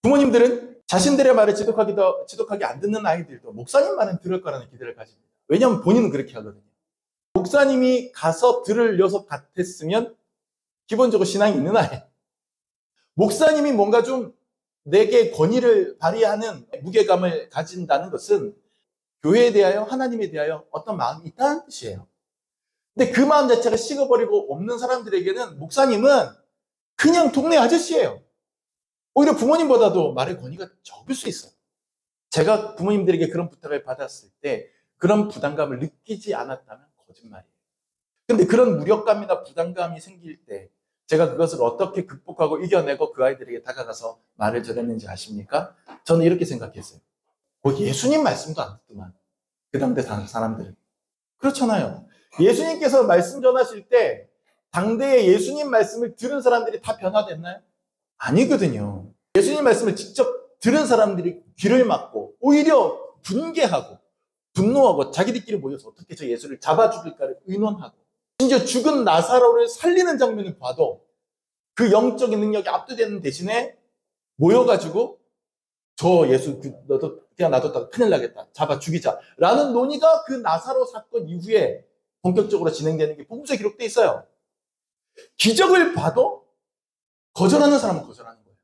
부모님들은 자신들의 말을 지독하게 안 듣는 아이들도 목사님 말은 들을 거라는 기대를 가집니다. 왜냐하면 본인은 그렇게 하거든요. 목사님이 가서 들을 녀석 같았으면 기본적으로 신앙이 있는 아이. 목사님이 뭔가 좀 내게 권위를 발휘하는 무게감을 가진다는 것은 교회에 대하여, 하나님에 대하여 어떤 마음이 있다는 뜻이에요. 근데 그 마음 자체가 식어버리고 없는 사람들에게는 목사님은 그냥 동네 아저씨예요. 오히려 부모님보다도 말의 권위가 적을 수 있어요. 제가 부모님들에게 그런 부탁을 받았을 때 그런 부담감을 느끼지 않았다면 거짓말이에요. 근데 그런 무력감이나 부담감이 생길 때 제가 그것을 어떻게 극복하고 이겨내고 그 아이들에게 다가가서 말을 전했는지 아십니까? 저는 이렇게 생각했어요. 예수님 말씀도 안 듣더만. 그 당대 사람들은. 그렇잖아요. 예수님께서 말씀 전하실 때 당대의 예수님 말씀을 들은 사람들이 다 변화됐나요? 아니거든요. 예수님 말씀을 직접 들은 사람들이 귀를 막고 오히려 분개하고 분노하고 자기들끼리 모여서 어떻게 저 예수를 잡아 죽일까를 의논하고 심지어 죽은 나사로를 살리는 장면을 봐도 그 영적인 능력이 압도되는 대신에 모여가지고 저 예수 너도 그냥 놔뒀다가 큰일 나겠다. 잡아 죽이자. 라는 논의가 그 나사로 사건 이후에 본격적으로 진행되는 게 복음서에 기록돼 있어요. 기적을 봐도 거절하는 사람은 거절하는 거예요.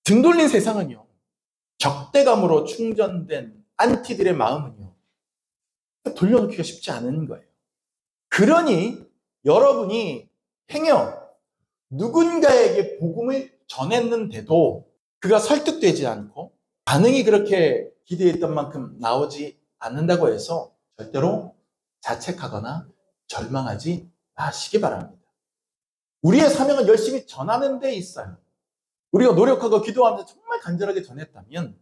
등 돌린 세상은요. 적대감으로 충전된 안티들의 마음은요. 돌려놓기가 쉽지 않은 거예요. 그러니 여러분이 행여 누군가에게 복음을 전했는데도 그가 설득되지 않고 반응이 그렇게 기대했던 만큼 나오지 않는다고 해서 절대로 자책하거나 절망하지 마시기 바랍니다. 우리의 사명은 열심히 전하는 데 있어요. 우리가 노력하고 기도하면서 정말 간절하게 전했다면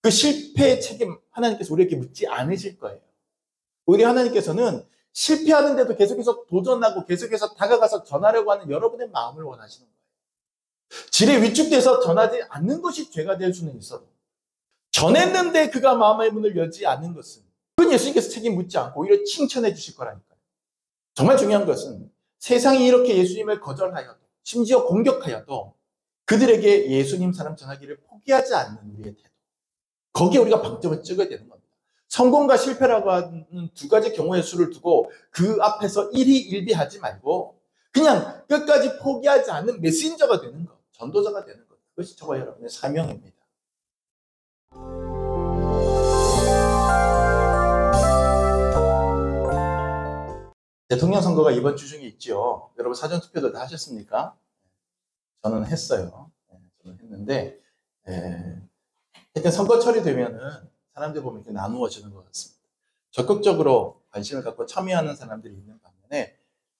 그 실패의 책임 하나님께서 우리에게 묻지 않으실 거예요. 오히려 하나님께서는 실패하는데도 계속해서 도전하고 계속해서 다가가서 전하려고 하는 여러분의 마음을 원하시는 거예요. 질에 위축돼서 전하지 않는 것이 죄가 될 수는 있어도 전했는데 그가 마음의 문을 열지 않는 것은 그건 예수님께서 책임 묻지 않고 오히려 칭찬해 주실 거라니까요. 정말 중요한 것은 세상이 이렇게 예수님을 거절하여도 심지어 공격하여도 그들에게 예수님 사람 전하기를 포기하지 않는 우리의 태도. 거기에 우리가 방점을 찍어야 되는 겁니다. 성공과 실패라고 하는 두 가지 경우의 수를 두고 그 앞에서 일희일비하지 말고 그냥 끝까지 포기하지 않는 메신저가 되는 것, 전도자가 되는 것. 그것이 저와 여러분의 사명입니다. 대통령 선거가 이번 주 중에 있죠. 여러분 사전투표도 다 하셨습니까? 저는 했어요. 저는 했는데 일단 선거철이 되면은 사람들 보면 이렇게 나누어지는 것 같습니다. 적극적으로 관심을 갖고 참여하는 사람들이 있는 반면에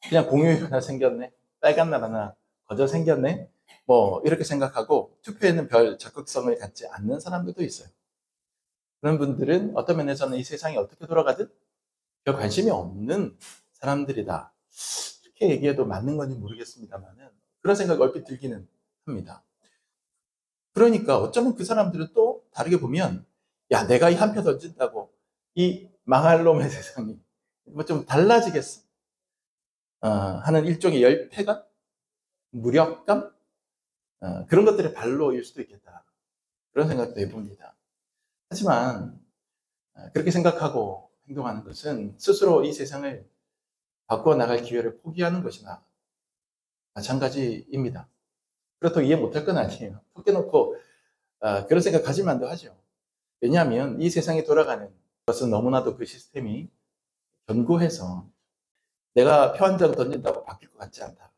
그냥 공휴일 하나 생겼네, 빨간 날 하나 거저 생겼네, 뭐 이렇게 생각하고 투표에는 별 적극성을 갖지 않는 사람들도 있어요. 그런 분들은 어떤 면에서는 이 세상이 어떻게 돌아가든 별 관심이 없는 사람들이다. 이렇게 얘기해도 맞는 건지 모르겠습니다만은 그런 생각이 얼핏 들기는 합니다. 그러니까 어쩌면 그 사람들은 또 다르게 보면 야, 내가 이 한 표 던진다고 이 망할 놈의 세상이 뭐 좀 달라지겠어? 하는 일종의 열패감? 무력감? 그런 것들의 발로일 수도 있겠다. 그런 생각도 해봅니다. 하지만 그렇게 생각하고 행동하는 것은 스스로 이 세상을 바꾸어 나갈 기회를 포기하는 것이나 마찬가지입니다. 그렇다고 이해 못할 건 아니에요. 포기해놓고 그런 생각 가질 만도 하죠. 왜냐하면 이 세상이 돌아가는 것은 너무나도 그 시스템이 견고해서 내가 표 한 장 던진다고 바뀔 것 같지 않다.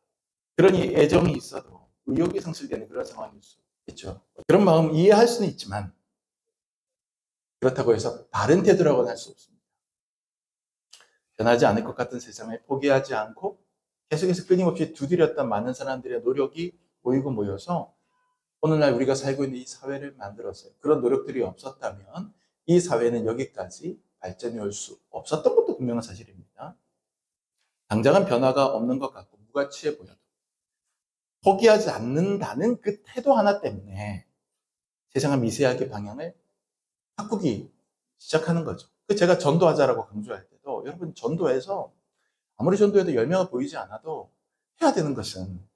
그러니 애정이 있어도 의욕이 상실되는 그런 상황일 수 있죠. 그런 마음 이해할 수는 있지만 그렇다고 해서 바른 태도라고는 할 수 없습니다. 변하지 않을 것 같은 세상을 포기하지 않고 계속해서 끊임없이 두드렸던 많은 사람들의 노력이 모이고 모여서 오늘날 우리가 살고 있는 이 사회를 만들었어요. 그런 노력들이 없었다면 이 사회는 여기까지 발전해 올 수 없었던 것도 분명한 사실입니다. 당장은 변화가 없는 것 같고 무가치해 보여도 포기하지 않는다는 그 태도 하나 때문에 세상은 미세하게 방향을 바꾸기 시작하는 거죠. 제가 전도하자라고 강조할 때도 여러분 전도해서 아무리 전도해도 열매가 보이지 않아도 해야 되는 것은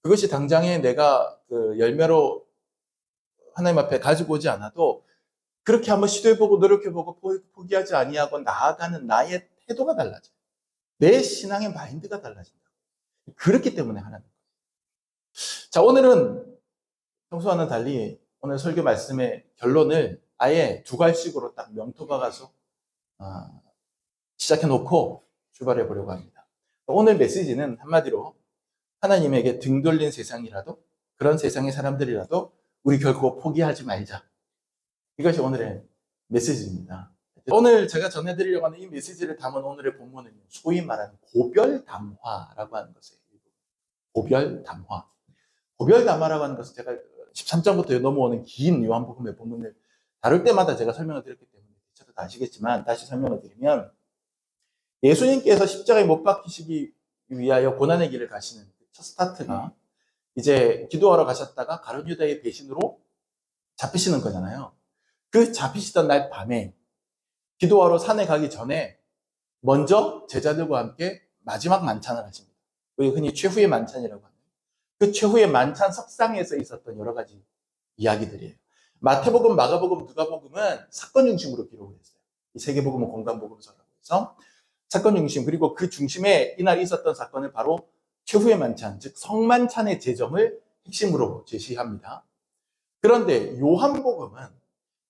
그것이 당장에 내가 그 열매로 하나님 앞에 가지고 오지 않아도 그렇게 한번 시도해보고 노력해보고 포기하지 아니하고 나아가는 나의 태도가 달라져요. 내 신앙의 마인드가 달라진다. 그렇기 때문에 하나님. 자, 오늘은 평소와는 달리 오늘 설교 말씀의 결론을 아예 두 갈씩으로 딱 명토 박아서 시작해놓고 출발해 보려고 합니다. 오늘 메시지는 한마디로 하나님에게 등 돌린 세상이라도, 그런 세상의 사람들이라도 우리 결코 포기하지 말자. 이것이 오늘의 메시지입니다. 오늘 제가 전해드리려고 하는 이 메시지를 담은 오늘의 본문은 소위 말하는 고별담화라고 하는 것이에요. 고별담화. 고별담화라고 하는 것은 제가 13장부터 넘어오는 긴 요한복음의 본문을 다룰 때마다 제가 설명을 드렸기 때문에 저도 다 아시겠지만 다시 설명을 드리면, 예수님께서 십자가에 못 박히시기 위하여 고난의 길을 가시는 첫 스타트가 이제 기도하러 가셨다가 가룟 유다의 배신으로 잡히시는 거잖아요. 그 잡히시던 날 밤에 기도하러 산에 가기 전에 먼저 제자들과 함께 마지막 만찬을 하십니다. 우리 흔히 최후의 만찬이라고 하는 그 최후의 만찬 석상에서 있었던 여러 가지 이야기들이에요. 마태복음, 마가복음, 누가복음은 사건 중심으로 기록을 했어요. 이 세 개 복음은 공간복음서라고 해서 사건 중심, 그리고 그 중심에 이날 있었던 사건을 바로 최후의 만찬, 즉 성만찬의 제정을 핵심으로 제시합니다. 그런데 요한복음은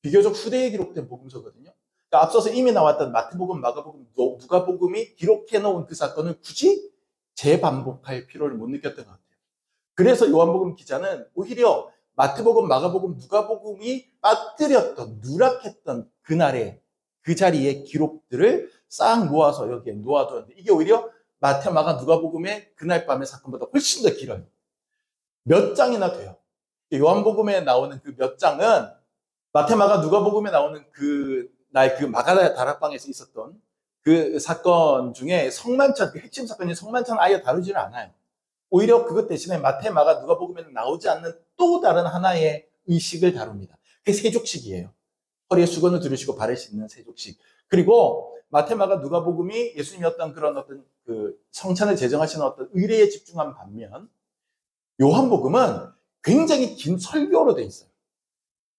비교적 후대에 기록된 복음서거든요. 그러니까 앞서서 이미 나왔던 마태복음, 마가복음, 누가복음이 기록해놓은 그 사건을 굳이 재반복할 필요를 못 느꼈던 것 같아요. 그래서 요한복음 기자는 오히려 마태복음, 마가복음, 누가복음이 빠뜨렸던, 누락했던 그날의 그 자리의 기록들을 싹 모아서 여기에 놓아두었는데, 이게 오히려 마태, 마가, 누가복음의 그날 밤의 사건보다 훨씬 더 길어요. 몇 장이나 돼요. 요한복음에 나오는 그 몇 장은 마태, 마가, 누가복음에 나오는 그날 그 마가다 다락방에서 있었던 그 사건 중에 성만찬, 그 핵심 사건인 성만찬 아예 다루지를 않아요. 오히려 그것 대신에 마태, 마가, 누가복음에는 나오지 않는 또 다른 하나의 의식을 다룹니다. 그게 세족식이에요. 허리에 수건을 두르시고 발을 씻는 세족식. 그리고 마태, 마가, 누가복음이 예수님이 그런 그 성찬을 제정하시는 어떤 의례에 집중한 반면, 요한복음은 굉장히 긴 설교로 돼 있어요.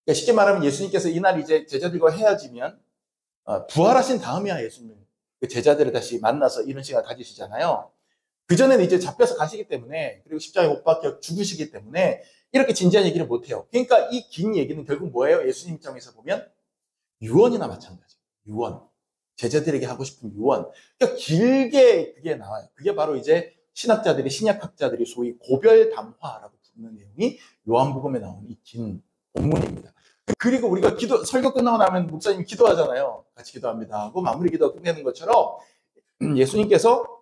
그러니까 쉽게 말하면 예수님께서 이날 이제 제자들과 헤어지면 부활하신 다음이야 예수님 그 제자들을 다시 만나서 이런 시간을 가지시잖아요. 그전에는 이제 잡혀서 가시기 때문에, 그리고 십자가에 못 박혀 죽으시기 때문에 이렇게 진지한 얘기를 못해요. 그러니까 이 긴 얘기는 결국 뭐예요? 예수님 입장에서 보면 유언이나 마찬가지예요. 유언. 제자들에게 하고 싶은 유언. 그러니까 길게 그게 나와요. 그게 바로 이제 신학자들이, 신약학자들이 소위 고별담화라고 부르는 내용이 요한복음에 나오는 이 긴 본문입니다. 그리고 우리가 설교 끝나고 나면 목사님이 기도하잖아요. 같이 기도합니다 하고 마무리 기도가 끝내는 것처럼 예수님께서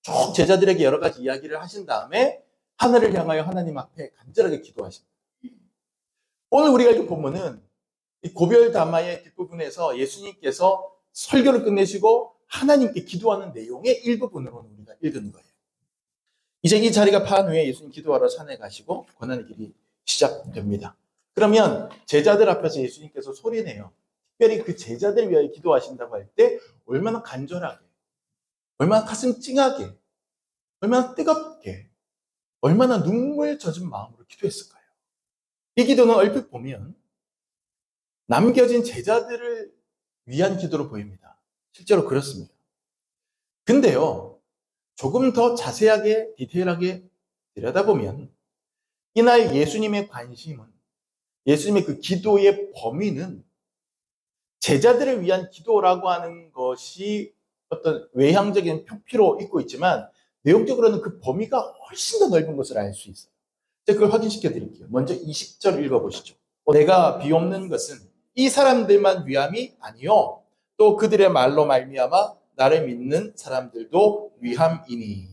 쭉 제자들에게 여러 가지 이야기를 하신 다음에 하늘을 향하여 하나님 앞에 간절하게 기도하십니다. 오늘 우리가 읽은 본문은 이 고별담화의 뒷부분에서 예수님께서 설교를 끝내시고 하나님께 기도하는 내용의 일부분으로 우리가 읽은 거예요. 이제 이 자리가 파한 후에 예수님 기도하러 산에 가시고 고난의 길이 시작됩니다. 그러면 제자들 앞에서 예수님께서 소리내요. 특별히 그 제자들 위하여 기도하신다고 할 때 얼마나 간절하게, 얼마나 가슴 찡하게, 얼마나 뜨겁게, 얼마나 눈물 젖은 마음으로 기도했을까요? 이 기도는 얼핏 보면 남겨진 제자들을 위한 기도로 보입니다. 실제로 그렇습니다. 근데요, 조금 더 자세하게, 디테일하게 들여다보면 이날 예수님의 관심은, 예수님의 그 기도의 범위는 제자들을 위한 기도라고 하는 것이 어떤 외향적인 표피로 있고 있지만 내용적으로는 그 범위가 훨씬 더 넓은 것을 알 수 있어요. 제가 그걸 확인시켜 드릴게요. 먼저 20절 읽어보시죠. 내가 비옵는 것은 이 사람들만 위함이 아니요 또 그들의 말로 말미암아 나를 믿는 사람들도 위함이니.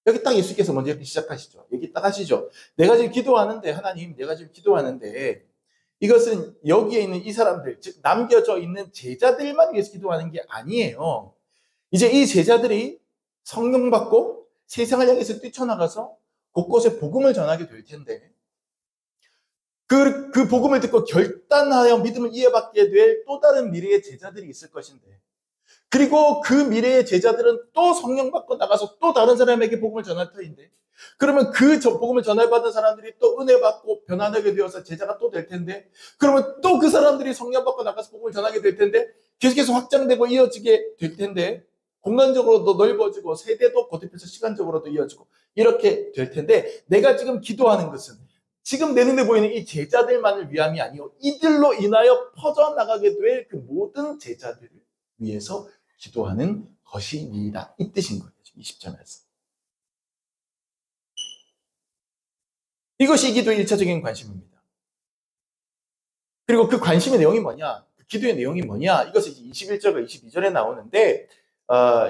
여기 딱 예수께서 먼저 이렇게 시작하시죠. 여기 딱 하시죠. 내가 지금 기도하는데, 하나님 내가 지금 기도하는데 이것은 여기에 있는 이 사람들, 즉 남겨져 있는 제자들만 위해서 기도하는 게 아니에요. 이제 이 제자들이 성령 받고 세상을 향해서 뛰쳐나가서 곳곳에 복음을 전하게 될 텐데, 그 복음을 듣고 결단하여 믿음을 이어받게 될 또 다른 미래의 제자들이 있을 것인데, 그리고 그 미래의 제자들은 또 성령 받고 나가서 또 다른 사람에게 복음을 전할 터인데, 그러면 그 복음을 전달받은 사람들이 또 은혜 받고 변화되게 되어서 제자가 또 될 텐데, 그러면 또 그 사람들이 성령 받고 나가서 복음을 전하게 될 텐데, 계속해서 확장되고 이어지게 될 텐데, 공간적으로도 넓어지고 세대도 거듭해서 시간적으로도 이어지고 이렇게 될 텐데, 내가 지금 기도하는 것은 지금 내 눈에 보이는 이 제자들만을 위함이 아니요 이들로 인하여 퍼져나가게 될 그 모든 제자들을 위해서 기도하는 것이니이다. 이 뜻인 거예요. 20절에서. 이것이 기도의 1차적인 관심입니다. 그리고 그 관심의 내용이 뭐냐? 그 기도의 내용이 뭐냐? 이것이 이제 21절과 22절에 나오는데,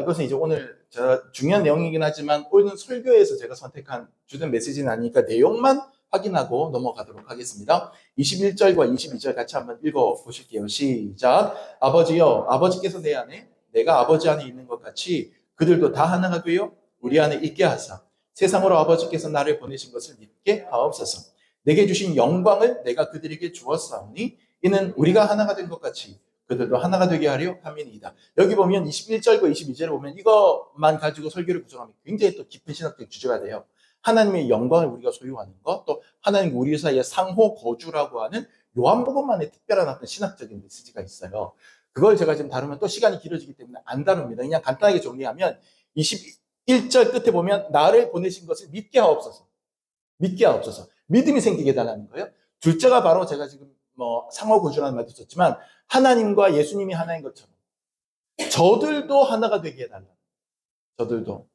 이것은 이제 오늘 제가 중요한 내용이긴 하지만 오늘 설교에서 제가 선택한 주된 메시지는 아니니까 내용만 확인하고 넘어가도록 하겠습니다. 21절과 22절 같이 한번 읽어보실게요. 시작. 아버지여, 아버지께서 내 안에, 내가 아버지 안에 있는 것 같이 그들도 다 하나가 되어 우리 안에 있게 하사 세상으로 아버지께서 나를 보내신 것을 믿게 하옵소서. 내게 주신 영광을 내가 그들에게 주었사오니 이는 우리가 하나가 된 것 같이 그들도 하나가 되게 하려 함이니이다. 여기 보면 21절과 22절에 보면 이것만 가지고 설교를 구성하면 굉장히 또 깊은 신학적 주제가 돼요. 하나님의 영광을 우리가 소유하는 것, 또 하나님 우리 사이에 상호 거주라고 하는 요한복음만의 특별한 어떤 신학적인 메시지가 있어요. 그걸 제가 지금 다루면 또 시간이 길어지기 때문에 안 다룹니다. 그냥 간단하게 정리하면 21절 끝에 보면 나를 보내신 것을 믿게 하옵소서. 믿게 하옵소서. 믿음이 생기게 달라는 거예요. 둘째가 바로 제가 지금 상호 거주라는 말도 썼지만 하나님과 예수님이 하나인 것처럼 저들도 하나가 되게 해달라. 저들도.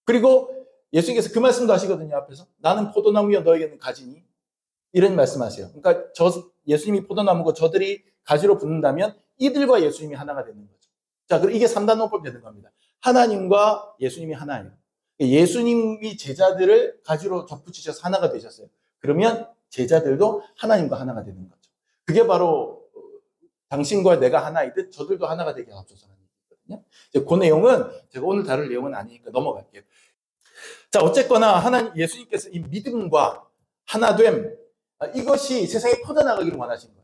그리고 예수님께서 그 말씀도 하시거든요. 앞에서. 나는 포도나무여 너에게는 가지니. 이런 말씀하세요. 그러니까 예수님이 포도나무고 저들이 가지로 붙는다면 이들과 예수님이 하나가 되는 거죠. 자, 그럼 이게 3단 논법이 되는 겁니다. 하나님과 예수님이 하나예요. 예수님이 제자들을 가지로 접붙이셔서 하나가 되셨어요. 그러면 제자들도 하나님과 하나가 되는 거죠. 그게 바로 당신과 내가 하나이듯 저들도 하나가 되게 하옵소서라는 얘기거든요. 이제 그 내용은 제가 오늘 다룰 내용은 아니니까 넘어갈게요. 자, 어쨌거나 예수님께서 이 믿음과 하나됨, 이것이 세상에 퍼져나가기를 원하신 거예요.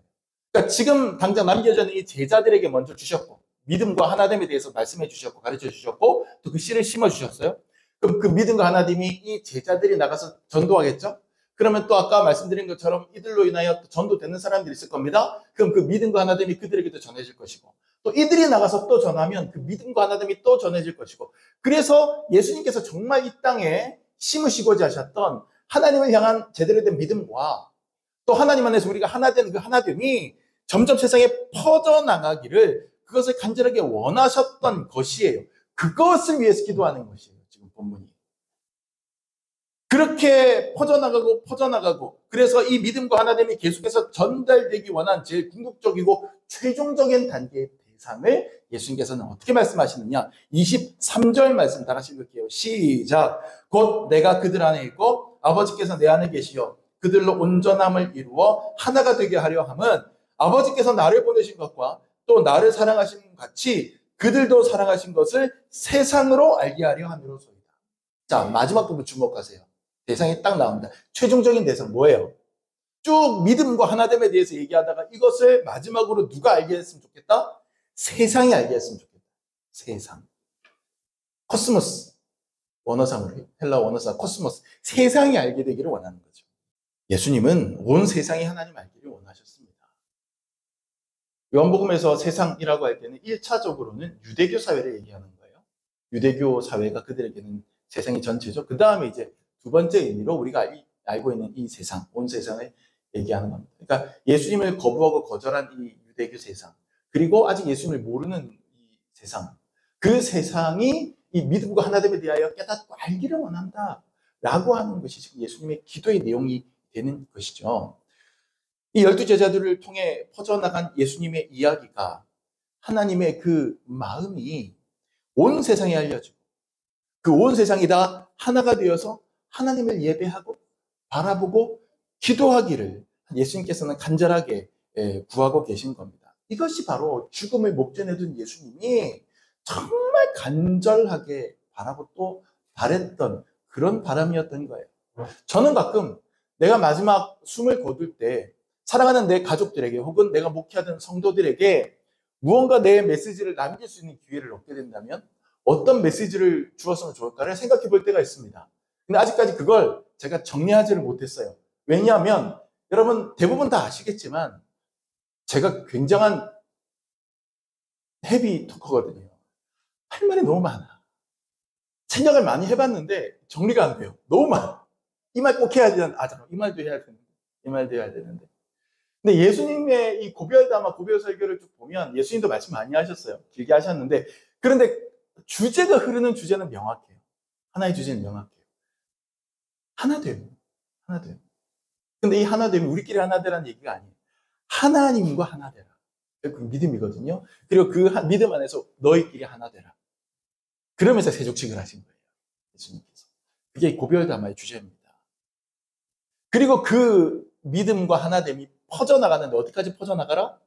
그러니까 지금 당장 남겨져 있는 이 제자들에게 먼저 주셨고, 믿음과 하나됨에 대해서 말씀해 주셨고, 가르쳐 주셨고, 또 그 씨를 심어 주셨어요. 그럼 그 믿음과 하나됨이 이 제자들이 나가서 전도하겠죠? 그러면 또 아까 말씀드린 것처럼 이들로 인하여 또 전도되는 사람들이 있을 겁니다. 그럼 그 믿음과 하나됨이 그들에게도 전해질 것이고, 또 이들이 나가서 또 전하면 그 믿음과 하나됨이 또 전해질 것이고, 그래서 예수님께서 정말 이 땅에 심으시고자 하셨던 하나님을 향한 제대로 된 믿음과 또 하나님 안에서 우리가 하나 된 그 하나됨이 점점 세상에 퍼져나가기를 그것을 간절하게 원하셨던 것이에요. 그것을 위해서 기도하는 것이에요. 지금 본문이. 그렇게 퍼져나가고 그래서 이 믿음과 하나됨이 계속해서 전달되기 원한 제일 궁극적이고 최종적인 단계의 대상을 예수님께서는 어떻게 말씀하시느냐. 23절 말씀 다 같이 읽을게요. 시작. 곧 내가 그들 안에 있고 아버지께서 내 안에 계시어 그들로 온전함을 이루어 하나가 되게 하려 함은 아버지께서 나를 보내신 것과 또 나를 사랑하신 것 같이 그들도 사랑하신 것을 세상으로 알게 하려 함이로소이다. 자, 마지막 부분 주목하세요. 대상이 딱 나옵니다. 최종적인 대상 뭐예요? 쭉 믿음과 하나됨에 대해서 얘기하다가 이것을 마지막으로 누가 알게 했으면 좋겠다? 세상이 알게 했으면 좋겠다. 세상. 코스모스. 원어상으로, 헬라 원어상 코스모스. 세상이 알게 되기를 원하는 거죠. 예수님은 온 세상이 하나님 알기를 원하셨습니다. 요한복음에서 세상이라고 할 때는 1차적으로는 유대교 사회를 얘기하는 거예요. 유대교 사회가 그들에게는 세상이 전체죠. 그 다음에 이제 두 번째 의미로 우리가 알고 있는 이 세상, 온 세상을 얘기하는 겁니다. 그러니까 예수님을 거부하고 거절한 이 유대교 세상, 그리고 아직 예수님을 모르는 이 세상, 그 세상이 이 믿음과 하나됨에 대하여 깨닫고 알기를 원한다라고 하는 것이 지금 예수님의 기도의 내용이 되는 것이죠. 이 12제자들을 통해 퍼져나간 예수님의 이야기가 하나님의 그 마음이 온 세상에 알려지고 그 온 세상이 다 하나가 되어서 하나님을 예배하고 바라보고 기도하기를 예수님께서는 간절하게 구하고 계신 겁니다. 이것이 바로 죽음을 목전에 둔 예수님이 정말 간절하게 바라고 또 바랬던 그런 바람이었던 거예요. 저는 가끔 내가 마지막 숨을 거둘 때 사랑하는 내 가족들에게 혹은 내가 목회하던 성도들에게 무언가 내 메시지를 남길 수 있는 기회를 얻게 된다면 어떤 메시지를 주었으면 좋을까를 생각해 볼 때가 있습니다. 근데 아직까지 그걸 제가 정리하지를 못했어요. 왜냐하면 여러분 대부분 다 아시겠지만 제가 굉장한 헤비 토커거든요. 할 말이 너무 많아. 생각을 많이 해봤는데 정리가 안 돼요. 너무 많아. 이 말 꼭 해야 되는, 잠깐, 이 말도 해야 되는데, 이 말도 해야 되는데. 근데 예수님의 이 고별담화, 고별 설교를 쭉 보면 예수님도 말씀 많이 하셨어요. 길게 하셨는데, 그런데 주제가 흐르는 주제는 명확해요. 하나의 주제는 명확해요. 하나 돼요. 하나 돼요. 근데 이 하나 되면 우리끼리 하나 되라는 얘기가 아니에요. 하나님과 하나 되라. 그 믿음이거든요. 그리고 그 믿음 안에서 너희끼리 하나 되라. 그러면서 세족식을 하신 거예요. 예수님께서. 그게 고별담화의 주제입니다. 그리고 그 믿음과 하나됨이 퍼져나가는데 어디까지 퍼져나가라?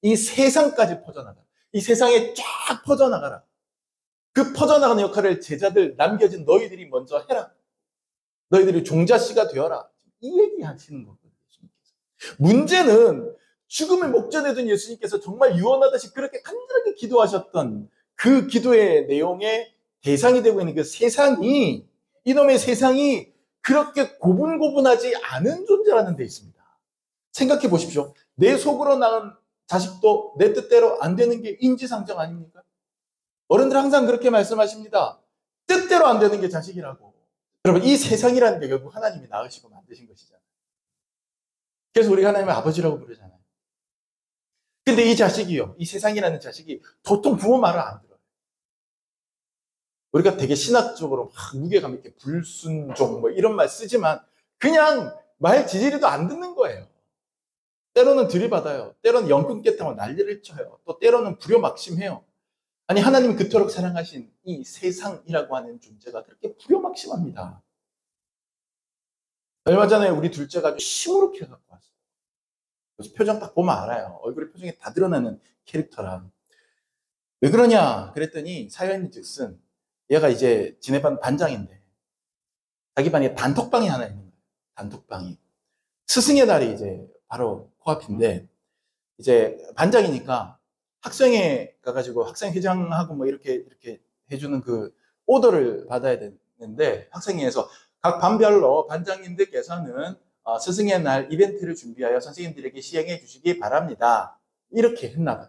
이 세상까지 퍼져나가라. 이 세상에 쫙 퍼져나가라. 그 퍼져나가는 역할을 제자들 남겨진 너희들이 먼저 해라. 너희들이 종자씨가 되어라. 이 얘기 하시는 거거든요. 예수님께서. 문제는 죽음을 목전에 둔 예수님께서 정말 유언하듯이 그렇게 간절하게 기도하셨던 그 기도의 내용의 대상이 되고 있는 그 세상이, 이놈의 세상이 그렇게 고분고분하지 않은 존재라는 데 있습니다. 생각해 보십시오. 내 속으로 낳은 자식도 내 뜻대로 안 되는 게 인지상정 아닙니까? 어른들 항상 그렇게 말씀하십니다. 뜻대로 안 되는 게 자식이라고. 여러분, 이 세상이라는 게 결국 하나님이 낳으시고 만드신 것이잖아요. 그래서 우리가 하나님을 아버지라고 부르잖아요. 근데 이 자식이요, 이 세상이라는 자식이 도통 부모 말을 안 들어요. 우리가 되게 신학적으로 막 무게감 있게 불순종 뭐 이런 말 쓰지만 그냥 말 지지리도 안 듣는 거예요. 때로는 들이받아요. 때로는 영끈 깨타고 난리를 쳐요. 또 때로는 불효막심해요. 아니, 하나님이 그토록 사랑하신 이 세상이라고 하는 존재가 그렇게 불효막심합니다. 얼마 전에 우리 둘째가 아주 시무룩해 갖고 왔어요. 그래서 표정 딱 보면 알아요. 얼굴에 표정이 다 드러나는 캐릭터라. 왜 그러냐 그랬더니 사연인즉슨 얘가 이제 지네 반 반장인데 자기 반에 단톡방이 하나 있는 거예요. 단톡방이. 스승의 날이 이제 바로 코앞인데 이제 반장이니까 학생회 가가지고 학생회장하고 뭐 이렇게 해주는 그 오더를 받아야 되는데 학생회에서 각 반별로 반장님들께서는 스승의 날 이벤트를 준비하여 선생님들에게 시행해 주시기 바랍니다. 이렇게 했나 봐요.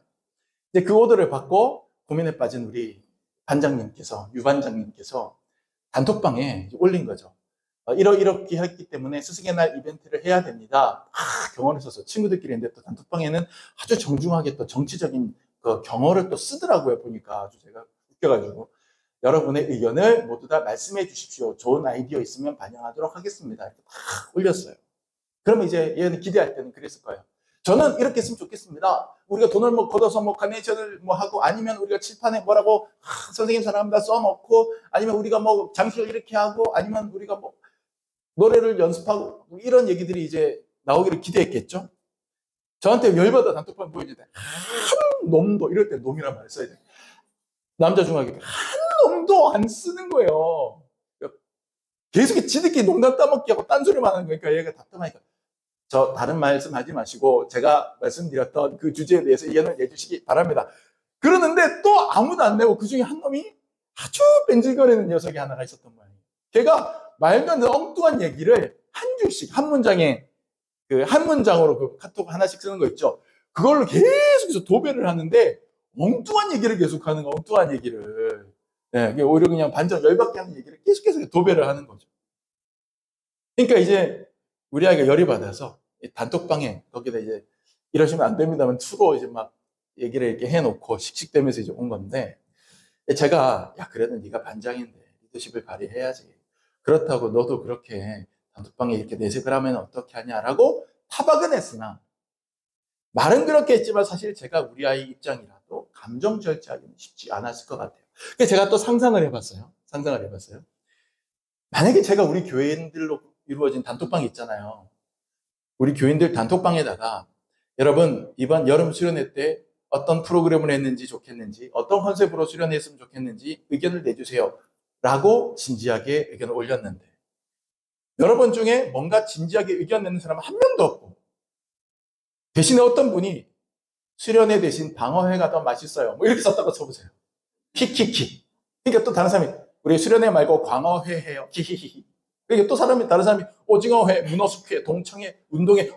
이제 그 오더를 받고 고민에 빠진 우리 반장님께서, 유반장님께서 단톡방에 올린 거죠. 이렇게 했기 때문에 스승의 날 이벤트를 해야 됩니다. 경어를 써서 친구들끼리 했는데 또 단톡방에는 아주 정중하게 또 정치적인 그 경어를 또 쓰더라고요. 보니까 아주 제가 웃겨가지고 여러분의 의견을 모두 다 말씀해 주십시오. 좋은 아이디어 있으면 반영하도록 하겠습니다. 이렇게 딱 올렸어요. 그러면 이제 얘는 기대할 때는 그랬을 거예요. 저는 이렇게 했으면 좋겠습니다. 우리가 돈을 뭐 걷어서 뭐 카네이션을 뭐 하고 아니면 우리가 칠판에 뭐라고 선생님 사랑합니다 써놓고 아니면 우리가 뭐 장식을 이렇게 하고 아니면 우리가 뭐 노래를 연습하고 뭐 이런 얘기들이 이제 나오기를 기대했겠죠. 저한테 열받아 단톡방 보여줄 때 한 놈도 이럴 때 놈이란 말을 써야 돼. 남자 중학교 한 놈도 안 쓰는 거예요. 계속 지들끼리 농담 따먹기 하고 딴소리만 하는 거니까 얘가 답답하니까 저 다른 말씀 하지 마시고 제가 말씀드렸던 그 주제에 대해서 의견을 내주시기 바랍니다. 그러는데 또 아무도 안 내고 그중에 한 놈이 아주 뺀질거리는 녀석이 하나가 있었던 거예요. 걔가 말도 안 되는 엉뚱한 얘기를 한 줄씩 한 문장에 그 한 문장으로 그 카톡 하나씩 쓰는 거 있죠. 그걸로 계속해서 도배를 하는데 엉뚱한 얘기를 계속하는 거, 엉뚱한 얘기를. 네, 오히려 그냥 반전 열받게 하는 얘기를 계속해서 도배를 하는 거죠. 그러니까 이제 우리 아이가 열이 받아서 단톡방에 거기다 이제 이러시면 안 됩니다만 투로 이제 막 얘기를 이렇게 해놓고 씩씩대면서 이제 온 건데 제가 야 그래도 네가 반장인데 리더십을 발휘해야지. 그렇다고 너도 그렇게 단톡방에 이렇게 내색을 하면 어떻게 하냐라고 타박은 했으나 말은 그렇게 했지만 사실 제가 우리 아이 입장이라도 감정 절제하기는 쉽지 않았을 것 같아요. 그래서 제가 또 상상을 해봤어요. 만약에 제가 우리 교인들로 이루어진 단톡방이 있잖아요. 우리 교인들 단톡방에다가 여러분 이번 여름 수련회 때 어떤 프로그램을 했는지 좋겠는지 어떤 컨셉으로 수련했으면 좋겠는지 의견을 내주세요. 라고 진지하게 의견을 올렸는데 여러분 중에 뭔가 진지하게 의견 내는 사람은 한 명도 없고 대신에 어떤 분이 수련회 대신 방어회가 더 맛있어요. 뭐 이렇게 썼다고 쳐보세요. 키키키. 그러니까 또 다른 사람이 우리 수련회 말고 광어회 해요. 히히히. 그러니까 또 다른 사람이 오징어회, 문어숙회, 동창회, 운동회,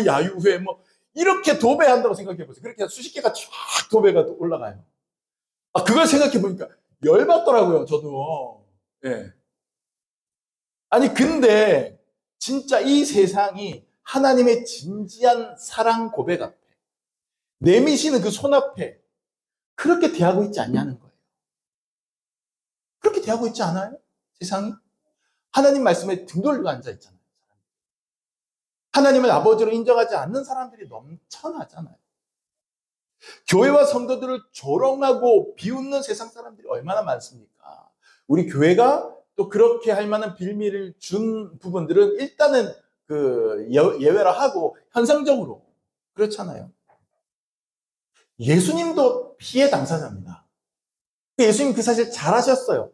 야유회, 뭐, 이렇게 도배한다고 생각해 보세요. 그렇게 수십 개가 쫙 도배가 올라가요. 그걸 생각해 보니까 열받더라고요, 저도. 예. 아니, 근데 진짜 이 세상이 하나님의 진지한 사랑 고백 앞에, 내미시는 그 손 앞에 그렇게 대하고 있지 않냐는 거예요. 그렇게 대하고 있지 않아요? 세상이? 하나님 말씀에 등 돌리고 앉아 있잖아요. 하나님을 아버지로 인정하지 않는 사람들이 넘쳐나잖아요. 교회와 성도들을 조롱하고 비웃는 세상 사람들이 얼마나 많습니까? 우리 교회가 또 그렇게 할 만한 빌미를 준 부분들은 일단은 그 예외라 하고 현상적으로 그렇잖아요. 예수님도 피해 당사자입니다. 예수님 그 사실 잘하셨어요.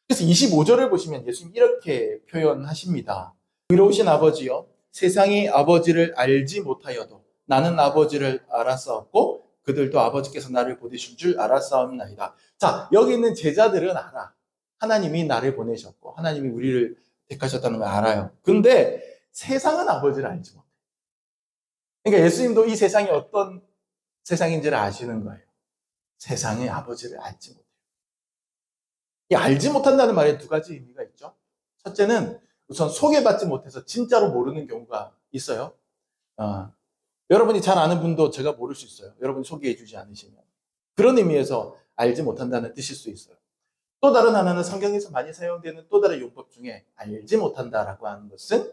그래서 25절을 보시면 예수님 이렇게 표현하십니다. 의로우신 아버지여, 세상이 아버지를 알지 못하여도 나는 아버지를 알았사옵고 그들도 아버지께서 나를 보내신 줄 알았사옵나이다. 자, 여기 있는 제자들은 알아. 하나님이 나를 보내셨고 하나님이 우리를 택하셨다는 걸 알아요. 근데 세상은 아버지를 알지 못해. 그러니까 예수님도 이 세상이 어떤 세상인지를 아시는 거예요. 세상의 아버지를 알지 못해요. 이 알지 못한다는 말에 두 가지 의미가 있죠. 첫째는 우선 소개받지 못해서 진짜로 모르는 경우가 있어요. 여러분이 잘 아는 분도 제가 모를 수 있어요. 여러분이 소개해 주지 않으시면. 그런 의미에서 알지 못한다는 뜻일 수 있어요. 또 다른 하나는 성경에서 많이 사용되는 또 다른 용법 중에 알지 못한다라고 하는 것은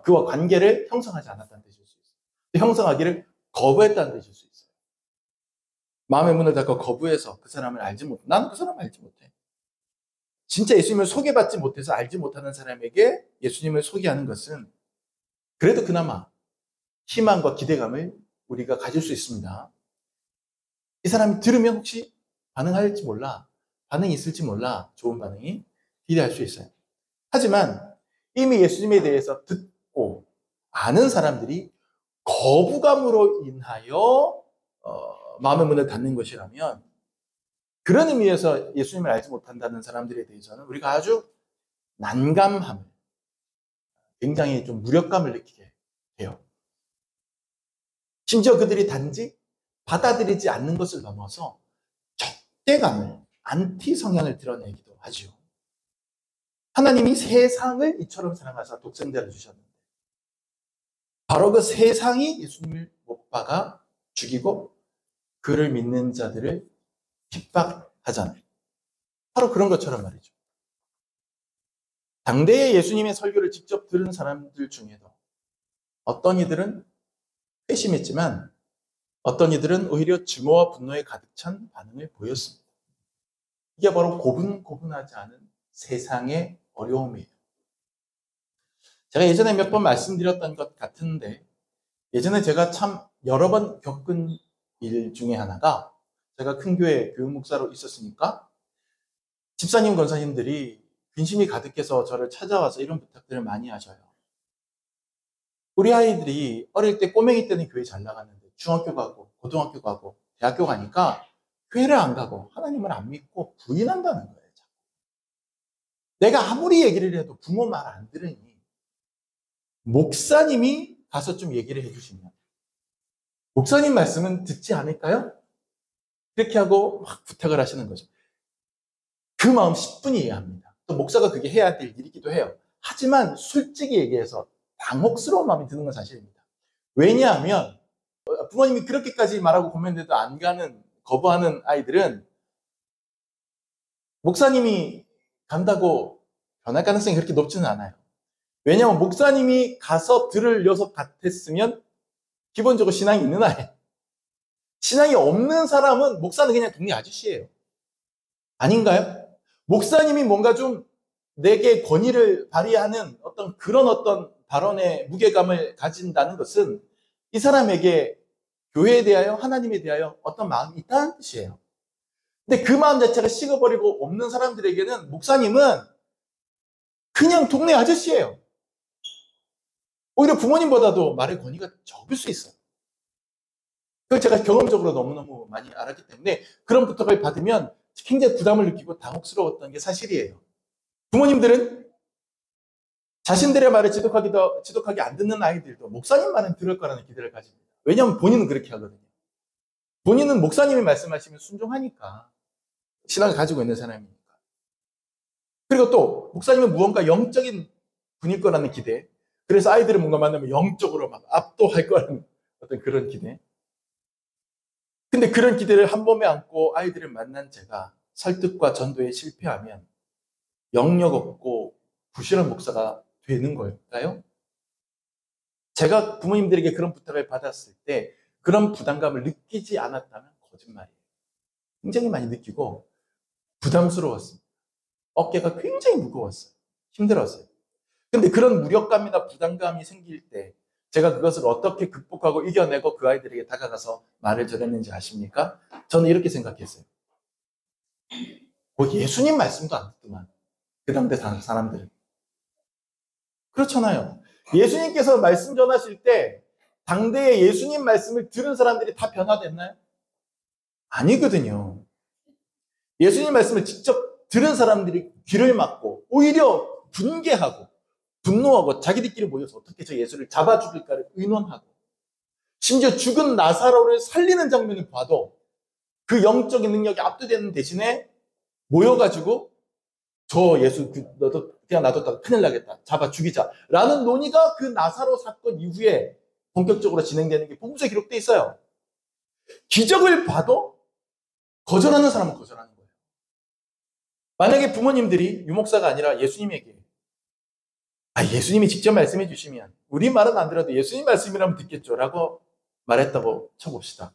그와 관계를 형성하지 않았다는 뜻일 수 있어요. 형성하기를 거부했다는 뜻일 수 있어요. 마음의 문을 닫고 거부해서 그 사람을 알지 못해. 나는 그 사람을 알지 못해. 진짜 예수님을 소개받지 못해서 알지 못하는 사람에게 예수님을 소개하는 것은 그래도 그나마 희망과 기대감을 우리가 가질 수 있습니다. 이 사람이 들으면 혹시 반응할지 몰라. 반응이 있을지 몰라. 좋은 반응이 기대할 수 있어요. 하지만 이미 예수님에 대해서 듣고 아는 사람들이 거부감으로 인하여 마음의 문을 닫는 것이라면 그런 의미에서 예수님을 알지 못한다는 사람들에 대해서는 우리가 아주 난감함을, 굉장히 좀 무력감을 느끼게 해요. 심지어 그들이 단지 받아들이지 않는 것을 넘어서 적대감을, 안티 성향을 드러내기도 하죠. 하나님이 세상을 이처럼 사랑하사 독생자를 주셨는데 바로 그 세상이 예수님을 못 박아 죽이고 그를 믿는 자들을 핍박하잖아요. 바로 그런 것처럼 말이죠. 당대의 예수님의 설교를 직접 들은 사람들 중에도 어떤 이들은 회심했지만 어떤 이들은 오히려 증오와 분노에 가득 찬 반응을 보였습니다. 이게 바로 고분고분하지 않은 세상의 어려움이에요. 제가 예전에 몇 번 말씀드렸던 것 같은데 예전에 제가 참 여러 번 겪은 일 중에 하나가 제가 큰 교회 교육 목사로 있었으니까 집사님, 권사님들이 근심이 가득해서 저를 찾아와서 이런 부탁들을 많이 하셔요. 우리 아이들이 어릴 때 꼬맹이 때는 교회 잘 나갔는데 중학교 가고 고등학교 가고 대학교 가니까 교회를 안 가고 하나님을 안 믿고 부인한다는 거예요. 내가 아무리 얘기를 해도 부모 말 안 들으니 목사님이 가서 좀 얘기를 해주시면 목사님 말씀은 듣지 않을까요? 그렇게 하고 막 부탁을 하시는 거죠. 그 마음 10분이 이해합니다. 또 목사가 그게 해야 될 일이기도 해요. 하지만 솔직히 얘기해서 당혹스러운 마음이 드는 건 사실입니다. 왜냐하면 부모님이 그렇게까지 말하고 고민해도 안 가는, 거부하는 아이들은 목사님이 간다고 변할 가능성이 그렇게 높지는 않아요. 왜냐하면 목사님이 가서 들을 녀석 같았으면 기본적으로 신앙이 있는 아이. 신앙이 없는 사람은 목사는 그냥 동네 아저씨예요. 아닌가요? 목사님이 뭔가 좀 내게 권위를 발휘하는 어떤 발언의 무게감을 가진다는 것은 이 사람에게 교회에 대하여 하나님에 대하여 어떤 마음이 있다는 뜻이에요. 근데 그 마음 자체가 식어버리고 없는 사람들에게는 목사님은 그냥 동네 아저씨예요. 오히려 부모님보다도 말의 권위가 적을 수 있어요. 그걸 제가 경험적으로 너무너무 많이 알았기 때문에 그런 부탁을 받으면 굉장히 부담을 느끼고 당혹스러웠던 게 사실이에요. 부모님들은 자신들의 말을 지독하게 안 듣는 아이들도 목사님 말은 들을 거라는 기대를 가집니다. 왜냐하면 본인은 그렇게 하거든요. 본인은 목사님이 말씀하시면 순종하니까. 신앙을 가지고 있는 사람이니까. 그리고 또 목사님은 무언가 영적인 분일 거라는 기대. 그래서 아이들을 뭔가 만나면 영적으로 막 압도할 거라는 어떤 그런 기대. 근데 그런 기대를 한 몸에 안고 아이들을 만난 제가 설득과 전도에 실패하면 영역 없고 부실한 목사가 되는 걸까요? 제가 부모님들에게 그런 부탁을 받았을 때 그런 부담감을 느끼지 않았다면 거짓말이에요. 굉장히 많이 느끼고 부담스러웠습니다. 어깨가 굉장히 무거웠어요. 힘들었어요. 근데 그런 무력감이나 부담감이 생길 때 제가 그것을 어떻게 극복하고 이겨내고 그 아이들에게 다가가서 말을 전했는지 아십니까? 저는 이렇게 생각했어요. 뭐 예수님 말씀도 안 듣더만. 그 당대 사람들은. 그렇잖아요. 예수님께서 말씀 전하실 때 당대의 예수님 말씀을 들은 사람들이 다 변화됐나요? 아니거든요. 예수님 말씀을 직접 들은 사람들이 귀를 막고 오히려 분개하고 분노하고 자기들끼리 모여서 어떻게 저 예수를 잡아 죽일까를 의논하고 심지어 죽은 나사로를 살리는 장면을 봐도 그 영적인 능력이 압도되는 대신에 모여가지고 저 예수 너도 그냥 놔뒀다가 큰일 나겠다. 잡아 죽이자. 라는 논의가 그 나사로 사건 이후에 본격적으로 진행되는 게 복음서에 기록돼 있어요. 기적을 봐도 거절하는 사람은 거절하는 거예요. 만약에 부모님들이 유목사가 아니라 예수님에게 예수님이 직접 말씀해 주시면 우리 말은 안 들어도 예수님 말씀이라면 듣겠죠 라고 말했다고 쳐봅시다.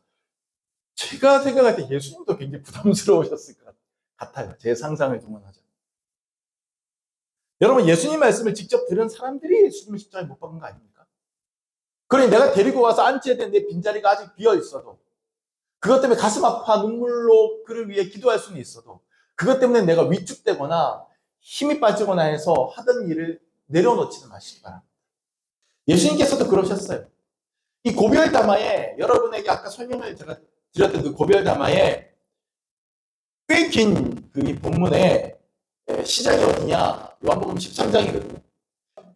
제가 생각할 때 예수님도 굉장히 부담스러우셨을 것 같아요. 제 상상을 동원하자. 여러분 예수님 말씀을 직접 들은 사람들이 예수님을 십자가에 못 박은 거 아닙니까? 그러니 내가 데리고 와서 앉혀야 되는 내 빈자리가 아직 비어 있어도 그것 때문에 가슴 아파 눈물로 그를 위해 기도할 수는 있어도 그것 때문에 내가 위축되거나 힘이 빠지거나 해서 하던 일을 내려놓지는 마시기 바랍니다. 예수님께서도 그러셨어요. 이 고별담화에 여러분에게 아까 설명을 제가 드렸던 그 고별담화에 꽤 긴 그 본문에 시작이 어디냐? 요한복음 13장이거든요.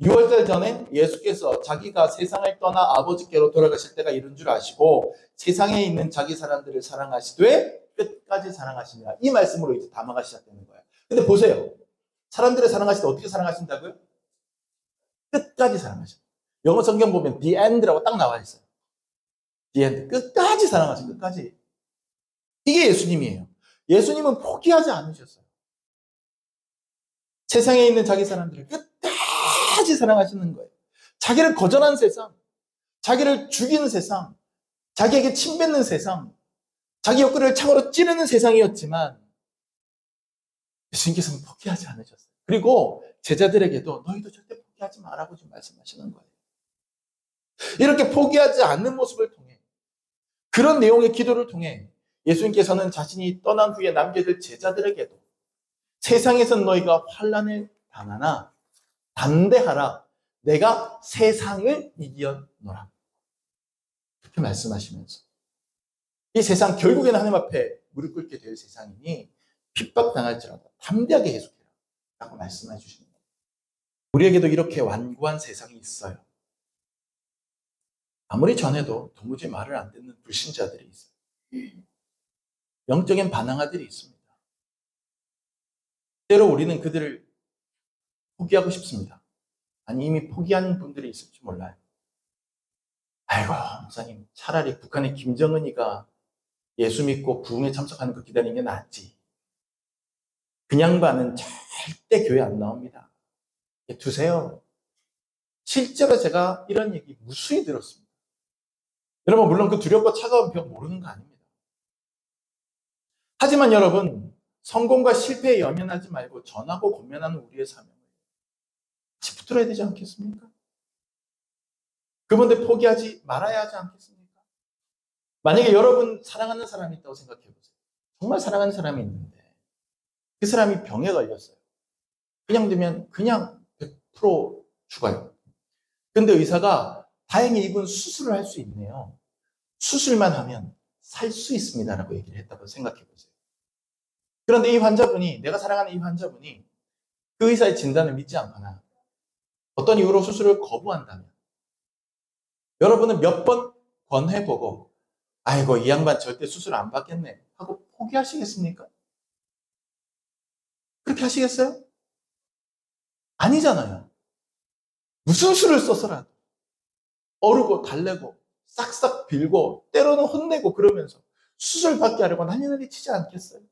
6월달 전엔 예수께서 자기가 세상을 떠나 아버지께로 돌아가실 때가 이른 줄 아시고 세상에 있는 자기 사람들을 사랑하시되 끝까지 사랑하시니라. 이 말씀으로 이제 담화가 시작되는 거예요. 근데 보세요. 사람들을 사랑하실 때 어떻게 사랑하신다고요? 끝까지 사랑하셔. 영어 성경 보면 the end라고 딱 나와 있어요. the end. 끝까지 사랑하셔. 끝까지. 이게 예수님이에요. 예수님은 포기하지 않으셨어요. 세상에 있는 자기 사람들을 끝까지 사랑하시는 거예요. 자기를 거절한 세상, 자기를 죽이는 세상, 자기에게 침뱉는 세상, 자기 옆구리를 창으로 찌르는 세상이었지만 예수님께서는 포기하지 않으셨어요. 그리고 제자들에게도 너희도 절대 포기하지 말라고 지금 말씀하시는 거예요. 이렇게 포기하지 않는 모습을 통해 그런 내용의 기도를 통해 예수님께서는 자신이 떠난 후에 남겨질 제자들에게도 세상에선 너희가 환난을 당하나 담대하라. 내가 세상을 이겨노라. 그렇게 말씀하시면서 이 세상 결국에는 하나님 앞에 무릎 꿇게 될 세상이니 핍박당할지라도 담대하게 계속해라 라고 말씀해 주시는 거예요. 우리에게도 이렇게 완고한 세상이 있어요. 아무리 전해도 도무지 말을 안 듣는 불신자들이 있어요. 영적인 반항아들이 있습니다. 때로 우리는 그들을 포기하고 싶습니다. 아니 이미 포기한 분들이 있을지 몰라요. 아이고 목사님 차라리 북한의 김정은이가 예수 믿고 부흥에 참석하는 거 기다리는 게 낫지. 그냥 반은 절대 교회 안 나옵니다. 두세요. 실제로 제가 이런 얘기 무수히 들었습니다. 여러분 물론 그 두렵고 차가운 벽 모르는 거 아닙니다. 하지만 여러분 성공과 실패에 연연하지 말고 전하고 권면하는 우리의 사명을 같이 붙들어야 되지 않겠습니까? 그분들 포기하지 말아야 하지 않겠습니까? 만약에 여러분 사랑하는 사람이 있다고 생각해 보세요. 정말 사랑하는 사람이 있는데 그 사람이 병에 걸렸어요. 그냥 되면 그냥 100% 죽어요. 근데 의사가 다행히 이분 수술을 할 수 있네요. 수술만 하면 살 수 있습니다라고 얘기를 했다고 생각해 보세요. 그런데 이 환자분이 내가 사랑하는 이 환자분이 그 의사의 진단을 믿지 않거나 어떤 이유로 수술을 거부한다면 여러분은 몇 번 권해보고 아이고 이 양반 절대 수술 안 받겠네 하고 포기하시겠습니까? 그렇게 하시겠어요? 아니잖아요. 무슨 수를 써서라도 어르고 달래고 싹싹 빌고 때로는 혼내고 그러면서 수술 받게 하려고 난리난리 치지 않겠어요?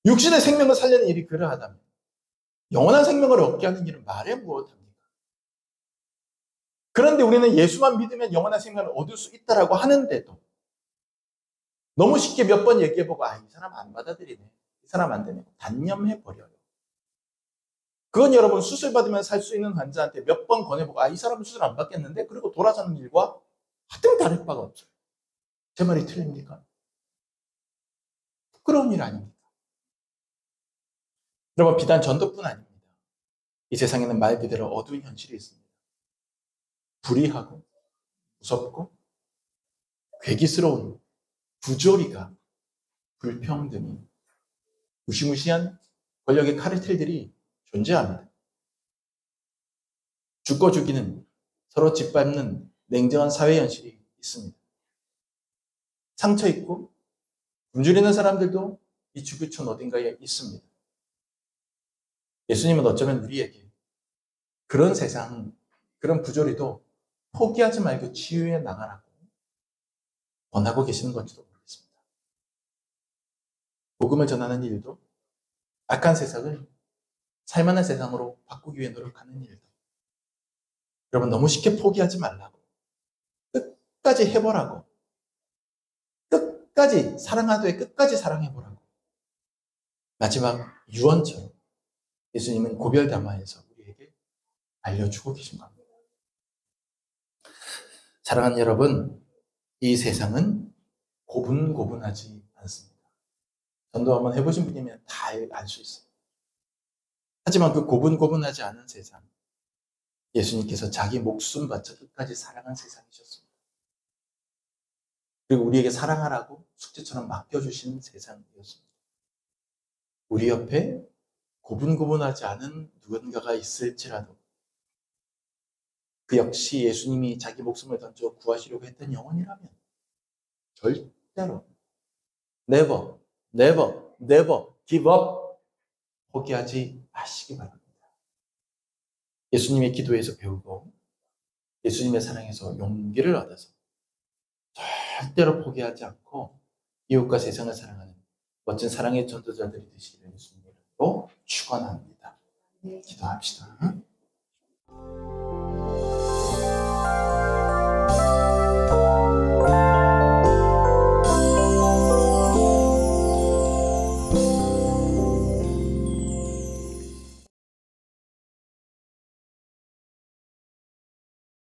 육신의 생명을 살리는 일이 그러하다면 영원한 생명을 얻게 하는 일은 말해 무엇합니까? 그런데 우리는 예수만 믿으면 영원한 생명을 얻을 수 있다라고 하는데도 너무 쉽게 몇 번 얘기해보고 이 사람 안 받아들이네. 이 사람 안 되네. 단념해버려요. 그건 여러분 수술 받으면 살 수 있는 환자한테 몇 번 권해보고 이 사람은 수술 안 받겠는데 그리고 돌아서는 일과 하등 다를 바가 없어요. 제 말이 틀립니까? 부끄러운 일 아닙니까? 여러분 비단 전도뿐 아닙니다. 이 세상에는 말 그대로 어두운 현실이 있습니다. 불의하고 무섭고 괴기스러운 부조리가 불평등이 무시무시한 권력의 카르텔들이 존재합니다. 죽고 죽이는 서로 짓밟는 냉정한 사회 현실이 있습니다. 상처 있고 굶주리는 사람들도 이 지구촌 어딘가에 있습니다. 예수님은 어쩌면 우리에게 그런 세상, 그런 부조리도 포기하지 말고 치유해 나가라고 권하고 계시는 건지도 모르겠습니다. 복음을 전하는 일도 악한 세상을 살만한 세상으로 바꾸기 위해 노력하는 일도 여러분 너무 쉽게 포기하지 말라고 끝까지 해보라고 끝까지 사랑하되 끝까지 사랑해보라고 마지막 유언처럼 예수님은 고별담화에서 우리에게 알려주고 계신 겁니다. 사랑하는 여러분, 이 세상은 고분고분하지 않습니다. 전도 한번 해보신 분이면 다 알 수 있어요. 하지만 그 고분고분하지 않은 세상, 예수님께서 자기 목숨 바쳐 끝까지 사랑한 세상이셨습니다. 그리고 우리에게 사랑하라고 숙제처럼 맡겨주시는 세상이었습니다. 우리 옆에 고분고분하지 않은 누군가가 있을지라도 그 역시 예수님이 자기 목숨을 던져 구하시려고 했던 영혼이라면 절대로 never, never, never give up 포기하지 마시기 바랍니다. 예수님의 기도에서 배우고 예수님의 사랑에서 용기를 얻어서 절대로 포기하지 않고 이웃과 세상을 사랑하는 멋진 사랑의 전도자들이 되시기를 예수님으로 축원합니다. 기도합시다.